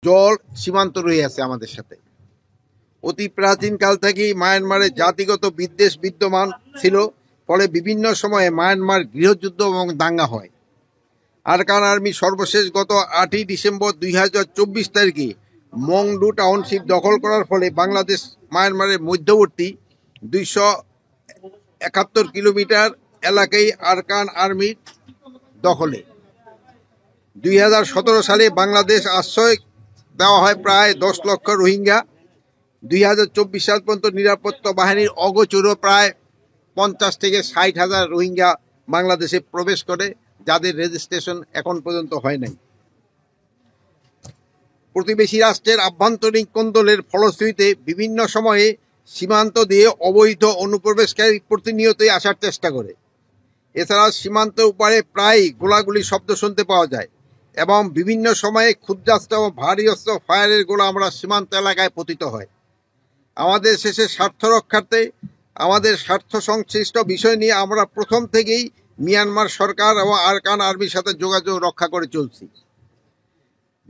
জল সীমান্ত রয়ে আছে আমাদের সাথে। অতি প্রাচীন কাল থেকেই মায়ানমারে জাতিগত বিদ্বেষ বিদ্যমান ছিল, ফলে বিভিন্ন সময়ে মায়ানমার গৃহযুদ্ধ এবং দাঙ্গা হয়। আরাকান আর্মি সর্বশেষ গত 8ই ডিসেম্বর 2024 তারিখে মংডু টাউনশিপ দখল করার ফলে বাংলাদেশ মায়ানমারের মধ্যবর্তী 271 কিলোমিটার এলাকায় আরাকান আর্মির দখলে। 2017 সালে বাংলাদেশ আশ্রয় দেওয়া হয় প্রায় 10 লক্ষ রোহিঙ্গা। 2024 সাল পর্যন্ত নিরাপত্তা বাহিনীর অগোচরও প্রায় 50 থেকে 60,000 রোহিঙ্গা বাংলাদেশে প্রবেশ করে, যাদের রেজিস্ট্রেশন এখন পর্যন্ত হয় নাই। প্রতিবেশী রাষ্ট্রের আভ্যন্তরীণ কোন্দলের ফলশ্রুতিতে বিভিন্ন সময়ে সীমান্ত দিয়ে অবৈধ অনুপ্রবেশকারী প্রতিনিয়তই আসার চেষ্টা করে। এছাড়া সীমান্ত উপারে প্রায়ই গোলাগুলির শব্দ শুনতে পাওয়া যায় এবং বিভিন্ন সময়ে ক্ষুদ্রাস্ত্র ও ভারী অস্ত্র ফায়ারের গোলা আমরা সীমান্ত এলাকায় পতিত হয়। আমাদের শেষে স্বার্থ রক্ষার্থে আমাদের স্বার্থ সংশ্লিষ্ট বিষয় নিয়ে আমরা প্রথম থেকেই মিয়ানমার সরকার এবং আরাকান আর্মির সাথে যোগাযোগ রক্ষা করে চলছি।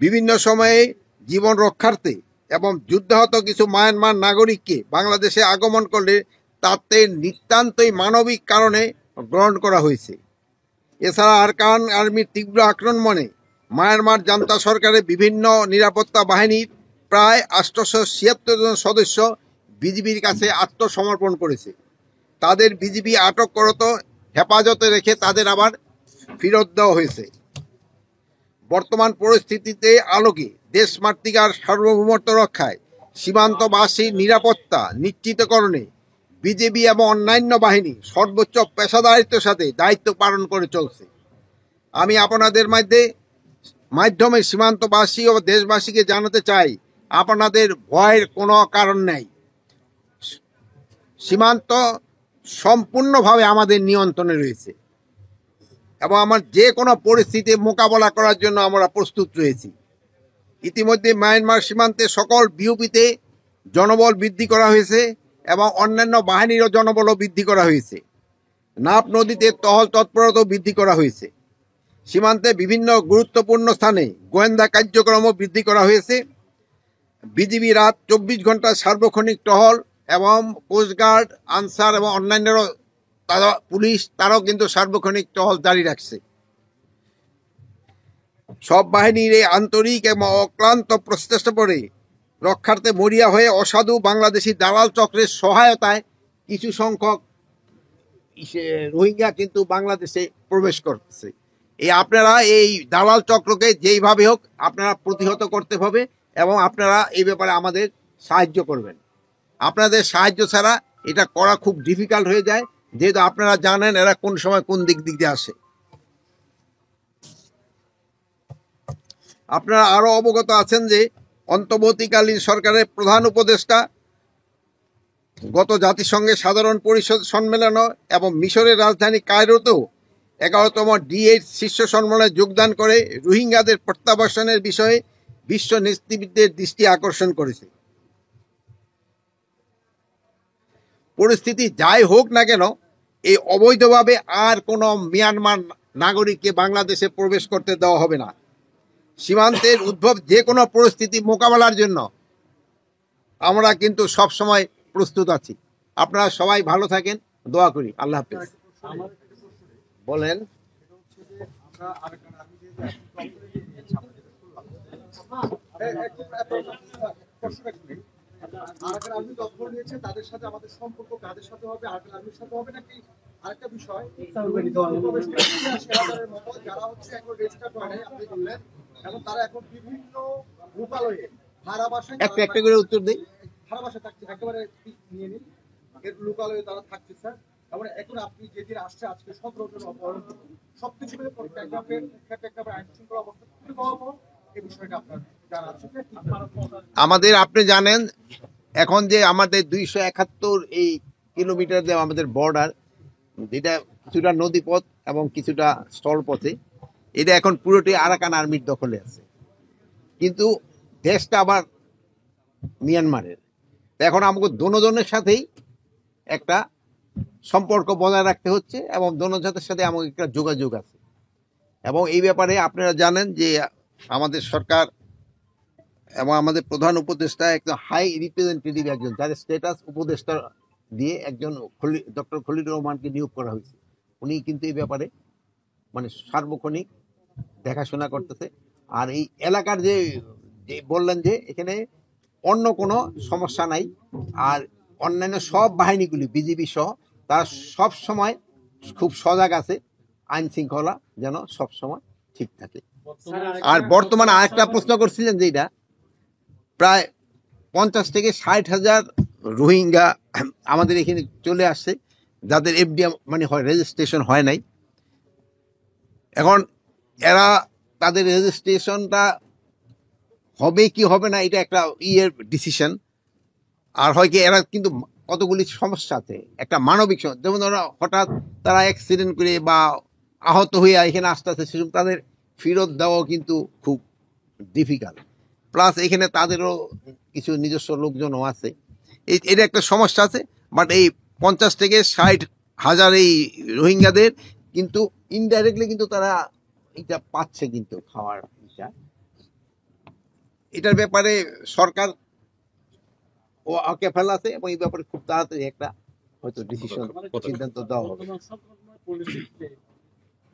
বিভিন্ন সময়ে জীবন রক্ষার্থে এবং যুদ্ধাহত কিছু মায়ানমার নাগরিককে বাংলাদেশে আগমন করলে তাতে নিতান্তই মানবিক কারণে গ্রহণ করা হয়েছে। এছাড়া আরাকান আর্মির তীব্র আক্রমণে মায়ানমার জান্তা সরকারের বিভিন্ন নিরাপত্তা বাহিনীর প্রায় 876 জন সদস্য বিজিবির কাছে আত্মসমর্পণ করেছে। তাদের বিজিবি আটক করত হেফাজতে রেখে তাদের আবার ফেরত দেওয়া হয়েছে। বর্তমান পরিস্থিতিতে আলোকে দেশমাতৃকার সার্বভৌমত্ব রক্ষায়, সীমান্তবাসীর নিরাপত্তা নিশ্চিতকরণে বিজেপি এবং অন্যান্য বাহিনী সর্বোচ্চ পেশাদারিত্বের সাথে দায়িত্ব পালন করে চলছে। আমি আপনাদের মাধ্যমে সীমান্তবাসী ও দেশবাসীকে জানাতে চাই, আপনাদের ভয়ের কোনো কারণ নেই। সীমান্ত সম্পূর্ণভাবে আমাদের নিয়ন্ত্রণে রয়েছে এবং আমার যে কোনো পরিস্থিতি মোকাবেলা করার জন্য আমরা প্রস্তুত রয়েছি। ইতিমধ্যে মায়ানমার সীমান্তে সকল বিওপিতে জনবল বৃদ্ধি করা হয়েছে এবং অন্যান্য বাহিনীরও জনবলও বৃদ্ধি করা হয়েছে। নাফ নদীতে টহল তৎপরতাও বৃদ্ধি করা হয়েছে। সীমান্তে বিভিন্ন গুরুত্বপূর্ণ স্থানে গোয়েন্দা কার্যক্রমও বৃদ্ধি করা হয়েছে। বিজিবি রাত 24 ঘন্টা সার্বক্ষণিক টহল এবং কোস্টগার্ড, আনসার এবং অন্যান্য পুলিশ তারাও কিন্তু সার্বক্ষণিক টহল জারি রাখছে। সব বাহিনীর এই আন্তরিক এবং অক্লান্ত প্রচেষ্টা পরে রক্ষার্থে মরিয়া হয়ে অসাধু বাংলাদেশি দালাল চক্রের সহায়তায় কিছু সংখ্যক রোহিঙ্গা কিন্তু বাংলাদেশে প্রবেশ করছে। আপনারা এই দালাল চক্রকে যেইভাবে হোক আপনারা প্রতিহত করতে হবে এবং আপনারা এই ব্যাপারে আমাদের সাহায্য করবেন। আপনাদের সাহায্য ছাড়া এটা করা খুব ডিফিকাল্ট হয়ে যায়, যেহেতু আপনারা জানেন এরা কোন সময় কোন দিক দিয়ে আসে। আপনারা আরো অবগত আছেন যে অন্তর্বর্তীকালীন সরকারের প্রধান উপদেষ্টা গত জাতিসংঘের সাধারণ পরিষদ সম্মেলন এবং মিশরের রাজধানী কায়রোতেও 11তম D8 শীর্ষ সম্মেলনে যোগদান করে রোহিঙ্গাদের প্রত্যাবাসনের বিষয়ে বিশ্ব নেতৃবৃন্দের দৃষ্টি আকর্ষণ করেছে। পরিস্থিতি যাই হোক না কেন, এই অবৈধভাবে আর কোনো মিয়ানমার নাগরিককে বাংলাদেশে প্রবেশ করতে দেওয়া হবে না। সীমান্তের উদ্ভব যে কোনো পরিস্থিতি মোকাবেলার জন্য আমরা কিন্তু সব সময় প্রস্তুত আছি। আপনারা সবাই ভালো থাকেন, দোয়া করি। আল্লাহ হাফেজ। বলেন। আরাকান আর্মি দখল নিয়েছে, তাদের সাথে আমাদের সম্পর্ক কাদের সাথে হবে? আরাকান আর্মির সাথে হবে নাকি? আরেকটা বিষয়, যারা হচ্ছে এখন রেজিস্টার্ড হয় আপনি বললেন, এবং তারা এখন বিভিন্ন লোকালয়ে ভাড়া বাসায় একটা করে উত্তর দিই। ভাড়া বাসায় থাকছে, একেবারে নিয়ে নিন, এর লোকালয়ে তারা থাকছে স্যার। তারপরে এখন আপনি যেদিন আসছে আজকে 17 জন অপহরণ, সবকিছু মিলে আইন শৃঙ্খলা অবস্থা খুবই ভয়াবহ। এই বিষয়টা আপনার জানা আছে? আমাদের আপনি জানেন এখন যে আমাদের 271 এই কিলোমিটার যে আমাদের বর্ডার, যেটা কিছুটা নদীপথ এবং কিছুটা স্থলপথে, এটা এখন পুরোটি আরাকান আর্মির দখলে আছে, কিন্তু দেশটা আবার মিয়ানমারের। এখন আমাকে দোনোজনের সাথেই একটা সম্পর্ক বজায় রাখতে হচ্ছে এবং দোনোজনের সাথে আমাকে একটা যোগাযোগ আছে। এবং এই ব্যাপারে আপনারা জানেন যে আমাদের সরকার এবং আমাদের প্রধান উপদেষ্টা একজন হাই রিপ্রেজেন্টেটিভ, একজন যার স্ট্যাটাস উপদেষ্টা দিয়ে একজন ডক্টর খলিলুর রহমানকে নিয়োগ করা হয়েছে। উনি কিন্তু এই ব্যাপারে মানে সার্বক্ষণিক দেখাশোনা করতেছে। আর এই এলাকার যে বললেন যে এখানে অন্য কোনো সমস্যা নাই, আর অন্যান্য সব বাহিনীগুলি বিজিবি সহ তারা সব সময় খুব সজাগ আছে, আইন শৃঙ্খলা যেন সব সময় ঠিক থাকে। আর বর্তমানে আরেকটা প্রশ্ন করছিলেন যে এটা প্রায় 50 থেকে 60,000 রোহিঙ্গা আমাদের এখানে চলে আসছে, যাদের এফডিএম মানে হয় রেজিস্ট্রেশন হয় নাই। এখন এরা তাদের রেজিস্ট্রেশনটা হবে কি হবে না এটা একটা ডিসিশন। আর হয় কি এরা কিন্তু কতগুলি সমস্যা আছে, একটা মানবিক সমস্যা, যেমন ওরা হঠাৎ তারা অ্যাক্সিডেন্ট করে বা আহত হয়ে এখানে আসতে আসতে সেরকম তাদের ফেরত দেওয়াও কিন্তু খুব ডিফিকাল্ট। প্লাস এখানে তাদেরও কিছু নিজস্ব লোকজনও আছে, এটা একটা সমস্যা আছে। বাট এই 50 থেকে 60,000 এই রোহিঙ্গাদের কিন্তু ইনডাইরেক্টলি কিন্তু তারা এটা পাচ্ছে কিন্তু খাওয়ার এটার ব্যাপারে সরকার ও আকেফাল আছে এবং এই ব্যাপারে খুব তাড়াতাড়ি একটা হয়তো ডিসিশন সিদ্ধান্ত দেওয়া হবে।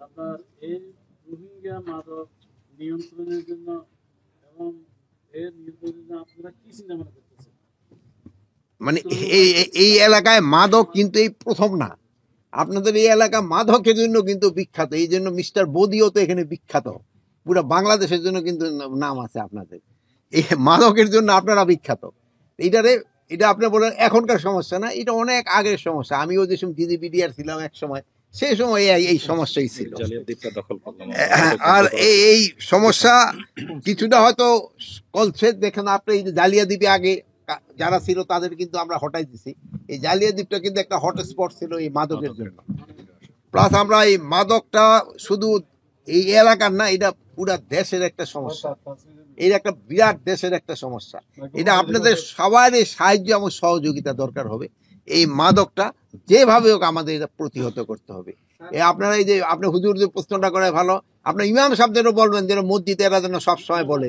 আপনার এই রোহিঙ্গা মাদক নিয়ন্ত্রণের জন্য এবং এর নিয়ন্ত্রণের জন্য আপনারা কি চিন্তা ভাবনা করতেছেন? মানে এই এলাকায় মাদক কিন্তু এই প্রথম না, আপনাদের এই এলাকা মাদকের জন্য কিন্তু বিখ্যাত। এই জন্য মিস্টার বদিও তো এখানে বিখ্যাত, পুরো বাংলাদেশের জন্য কিন্তু নাম আছে আপনাদের। এই মাদকের জন্য আপনারা বিখ্যাত। এটা আপনি বলেন এখনকার সমস্যা না, এটা অনেক আগের সমস্যা। আমিও যে সময় ডিজিবিডিআর ছিলাম এক সময়, সেই সময় এই সমস্যাই ছিল। আর এই সমস্যা কিছুটা হয়তো কলছে। দেখেন আপনি এই জালিয়া দ্বীপে আগে যারা ছিল তাদের কিন্তু আমরা হটাই দিছি। এই জালিয়া দ্বীপটা কিন্তু একটা হটস্পট ছিল এই মাদকের জন্য। প্লাস আমরা এই মাদকটা শুধু এই এলাকার না, এটা পুরা দেশের একটা সমস্যা, এটা একটা বিরাট দেশের একটা সমস্যা। এটা আপনাদের সবারই সাহায্য এবং সহযোগিতা দরকার হবে। এই মাদকটা যেভাবে হোক আমাদের এটা প্রতিহত করতে হবে। আপনারা এই যে আপনি হুজুর যে প্রশ্নটা করে ভালো, আপনার ইমাম সাহেবদেরও বলবেন যেন মসজিদে এরা যেন সবসময় বলে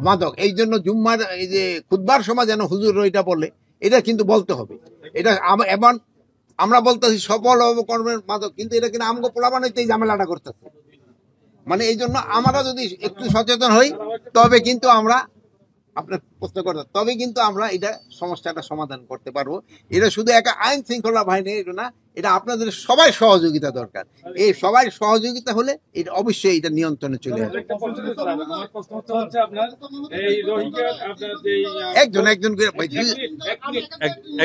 মাদক, এই জন্য জুম্মার এই যে খুতবার সময় যেন হুজুর এটা বলে, এটা কিন্তু বলতে হবে। এটা এমন আমরা বলতেছি সফল কর্মের মাদক, কিন্তু এটা কিন্তু আমগো পোলাপান হইতে এই ঝামেলাটা করতেছে। মানে এই জন্য আমরা যদি একটু সচেতন হই তবে কিন্তু আমরা আপনার প্রশ্ন করতে তবে কিন্তু আমরা এটা সমস্যাটা সমাধান করতে পারবো। এটা শুধু একটা আইন শৃঙ্খলা বাহিনী এটা না, এটা আপনাদের সবাই সহযোগিতা দরকার। এই সবাই সহযোগিতা হলে এটা অবশ্যই এটা নিয়ন্ত্রণে চলে আসবে। একজন একজন করে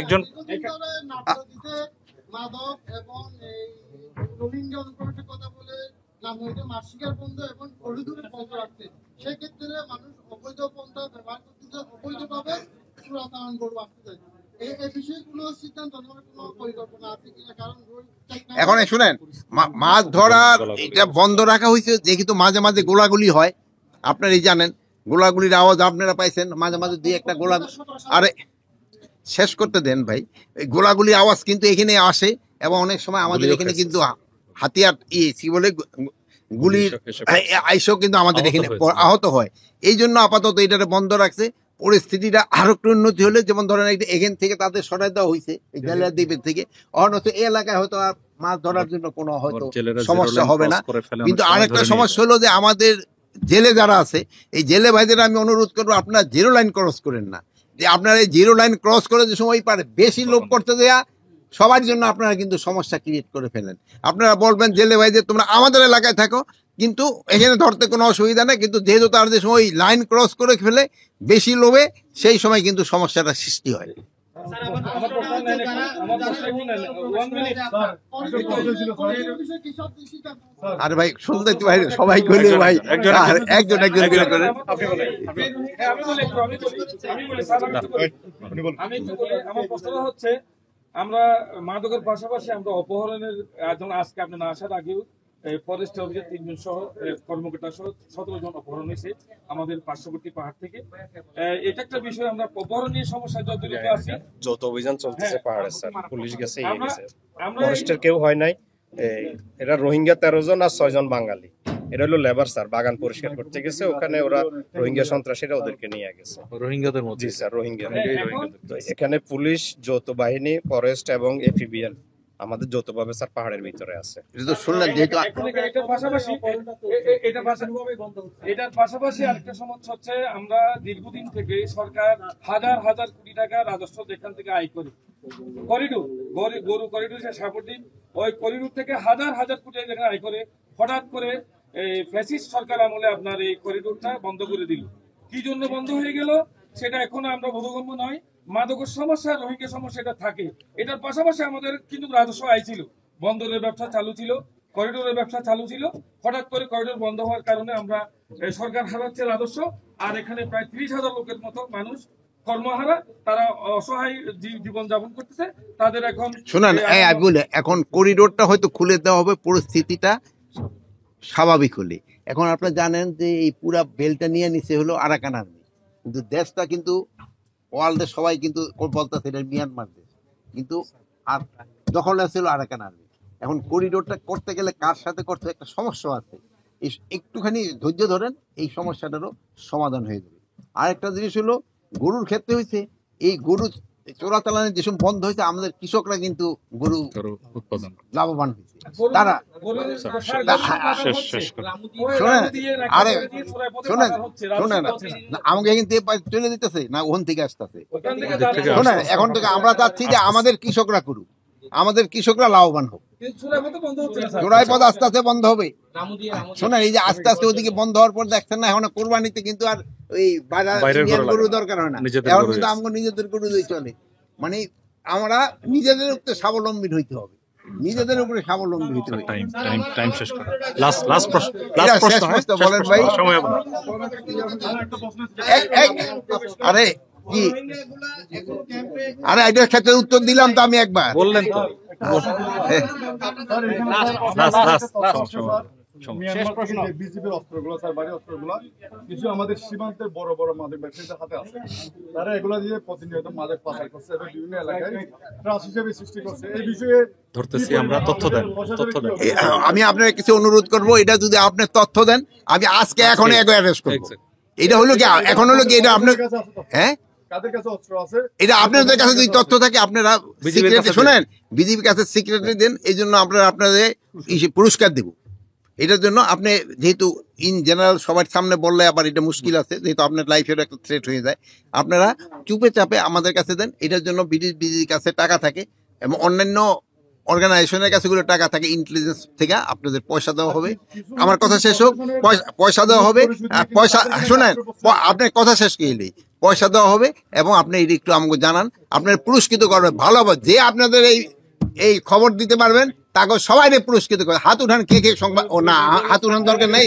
একজন মাদক এবং এই রোহিঙ্গা অনুপ্রবেশের কথা বলে নাম হইতে মাসিকার বন্ধ এবং হলুদুরের বন্ধ রাখতে, সেক্ষেত্রে মানুষ অবৈধ পন্থা ব্যবহার করতেছে, অবৈধভাবে চোরাচালান গরু আসতে চায়। এই বিষয়গুলো সিদ্ধান্ত নেওয়ার কোনো পরিকল্পনা আছে কিনা? কারণ এখন শুনেন, মাছ ধরার এটা বন্ধ রাখা হয়েছে যেহেতু মাঝে মাঝে গোলাগুলি হয়, আপনারাই জানেন গোলাগুলির আওয়াজ আপনারা পাইছেন মাঝে মাঝে দিয়ে একটা গোলা। আরে শেষ করতে দেন ভাই, এই গোলাগুলি আওয়াজ কিন্তু এখানে আসে এবং অনেক সময় আমাদের এখানে কিন্তু হাতিয়ার কি বলে গুলির আইসও কিন্তু আমাদের এখানে আহত হয়। এই জন্য আপাতত এটা বন্ধ রাখছে। পরিস্থিতিটা আরো একটু উন্নতি হলে, যেমন ধরেন এখান থেকে তাদের সরাই দেওয়া হয়েছে এই জালিয়া দ্বীপের থেকে, অন্যত এই এলাকায় হয়তো আর মাছ ধরার জন্য কোনো হয়তো সমস্যা হবে না। কিন্তু আরেকটা সমস্যা হলো যে আমাদের জেলে যারা আছে, এই জেলে ভাইদের আমি অনুরোধ করবো আপনারা জিরো লাইন ক্রস করেন না। যে আপনারা এই জিরো লাইন ক্রস করে যে সময় পারে বেশি লোক করতে দেয়া সবার জন্য আপনারা কিন্তু সমস্যা ক্রিয়েট করে ফেলেন। আপনারা বলবেন জেলে ভাই যে তোমরা আমাদের এলাকায় থাকো, কিন্তু এখানে ধরতে কোনো অসুবিধা নেই, কিন্তু যেহেতু তার যে সময় লাইন ক্রস করে ফেলে বেশি লোভে, সেই সময় কিন্তু সমস্যাটা সৃষ্টি হয়। আরে ভাই শুনতে ভাই সবাই করলে ভাই একজন একজন করে করেন। আমার প্রশ্নটা হচ্ছে, আমরা মাদকের পাশাপাশি আমরা অপহরণের আজকে আপনি না আসার আগেও ফরেস্ট অফিসে 3 জন সহ কর্মকর্তা সহ 17 জন অপহরণ হয়েছে আমাদের পার্শ্ববর্তী পাহাড় থেকে। এটা একটা বিষয়, আমরা অপহরণ নিয়ে সমস্যা জড়িত আছি। যৌথ অভিযান চলতেছে পাহাড়ে, স্যার পুলিশ গেছে, ফরেস্টের কেউ হয় নাই। এরা রোহিঙ্গা 13 জন আর 6 জন বাঙালি। এটা হলো লেবার স্যার, বাগান পরিষ্কার করতে গেছে, ওখানে ওরা রোহিঙ্গা সন্ত্রাসীরা ওদেরকে নিয়ে গেছে। রোহিঙ্গাদের মধ্যে জি স্যার, রোহিঙ্গা। এখন তো এখানে পুলিশ, যৌথ বাহিনী, ফরেস্ট এবং এফিবিএন আমাদের যৌথভাবে স্যার পাহাড়ের ভিতরে আছে। এটা তো শুনলেন যেহেতু এটার পাশাপাশি আরেকটা সমস্যা হচ্ছে, আমরা দীর্ঘদিন থেকে সরকার হাজার হাজার কোটি টাকা রাজস্ব যেখান থেকে আয় করি, করিডোর গরু করিডোর সাপোর্টিং, ওই করিডোর থেকে হাজার হাজার কোটি টাকা আয় করে হঠাৎ করে ফ্যাসিস্ট সরকার আমলে আপনার এই করিডোরটা বন্ধ করে দিল। কি জন্য বন্ধ হয়ে গেল সেটা এখনো আমরা বোধগম্য নয়। মাদকের সমস্যা, রোহিঙ্গা সমস্যা এটা থাকে। এটার পাশাপাশি আমাদের কিন্তু রাজস্ব আয় ছিল, বন্দরের ব্যবসা চালু ছিল, করিডোরের ব্যবসা চালু ছিল। হঠাৎ করে করিডোর বন্ধ হওয়ার কারণে আমরা সরকার হারাচ্ছে রাজস্ব, আর এখানে প্রায় 30,000 লোকের মতো মানুষ কর্মহারা, তারা অসহায় জীবন যাপন করতেছে। তাদের এখন শুনেন, এখন করিডোরটা হয়তো খুলে দেওয়া হবে পরিস্থিতিটা স্বাভাবিক হলে। এখন আপনারা জানেন যে এই পুরা বেলটা নিয়ে নিচে হলো আরাকান আর্মি, কিন্তু দেশটা কিন্তু ওয়ার্ল্ডে সবাই কিন্তু বলতেছে এটা মিয়ানমার দেশ, কিন্তু আর দখল ছিল আরাকান আর্মি। এখন করিডোরটা করতে গেলে কার সাথে করতে একটা সমস্যা আছে, এই একটুখানি ধৈর্য ধরেন, এই সমস্যাটারও সমাধান হয়ে যাবে। আর একটা জিনিস হলো, গরুর ক্ষেত্রে হয়েছে এই গরু চোরাচালানের যেসব বন্ধ হয়েছে, আমাদের কৃষকরা কিন্তু গরু উৎপাদন লাভবান হয়েছে। তারা আমাকে কিন্তু চলে দিতেছে না, ওখান থেকে আসতেছে। শোনেন, এখন থেকে আমরা চাচ্ছি যে আমাদের কৃষকরা করুক, আমাদের কৃষকরা লাভবান হোক। চোরাই পথ আস্তে আস্তে বন্ধ হবে। শোনেন, এই যে আস্তে আস্তে ওদিকে বন্ধ হওয়ার পর দেখছেন না, এখন কোরবানিতে কিন্তু আর ওই গরু দরকার হয় না, এখন কিন্তু আমাকে নিজেদের গরু দিয়ে চলে। মানে আমরা নিজেদের উপরে স্বাবলম্বী হইতে হবে, নিজেদের উপরে স্বাবলম্বী হইতে হবে। টাইম শেষ করো। লাস্ট প্রশ্ন বলেন ভাই। আরে কি, আরে এটার ক্ষেত্রে উত্তর দিলাম তো আমি একবার, বললেন তো। বিজিবির অস্ত্রগুলো, স্যার বাড়ি অস্ত্রগুলো কিছু আমাদের সীমান্তের বড় বড় মাদক ব্যবসায়ীদের হাতে আছে। তারা এগুলা দিয়ে প্রতিনিয়ত মাদক পাচার করছে এবং বিভিন্ন এলাকায় ত্রাস হিসেবে সৃষ্টি করছে। এই বিষয়ে ধরতেছি আমরা, তথ্য দেন। আমি আপনার কিছু অনুরোধ করবো, এটা যদি আপনি তথ্য দেন, আমি আজকে এখন অ্যারেস্ট করবো। এটা হলো কি, এখন হলো কি, এটা আপনার, হ্যাঁ কাদের কাছে অস্ত্র আছে এটা আপনাদের কাছে যদি তথ্য থাকে আপনারা সিক্রেটলি শোনেন, বিজিবির কাছে সিক্রেটলি দেন। এই জন্য আমরা আপনাদের পুরস্কার দেব। এটার জন্য আপনি যেহেতু ইন জেনারেল সবার সামনে বললে আবার এটা মুশকিল আছে, যেহেতু আপনার লাইফের একটা থ্রেট হয়ে যায়, আপনারা চুপে চাপে আমাদের কাছে দেন। এটার জন্য বিজিবির কাছে টাকা থাকে এবং অন্যান্য অর্গানাইজেশনের কাছে গুলো টাকা থাকে, ইন্টেলিজেন্স থেকে আপনাদের পয়সা দেওয়া হবে। আমার কথা শেষ হোক, পয়সা দেওয়া হবে, পয়সা শোনেন, আপনার কথা শেষ গেলেই পয়সা দেওয়া হবে এবং আপনি এটা একটু আমাকে জানান, আপনার পুরস্কৃত করবে ভালো হবে। যে আপনাদের এই খবর দিতে পারবেন তাকে সবাই পুরস্কৃত করে। হাত উঠান, কে কে সংবাদ, ও না হাত উঠান দরকার নেই।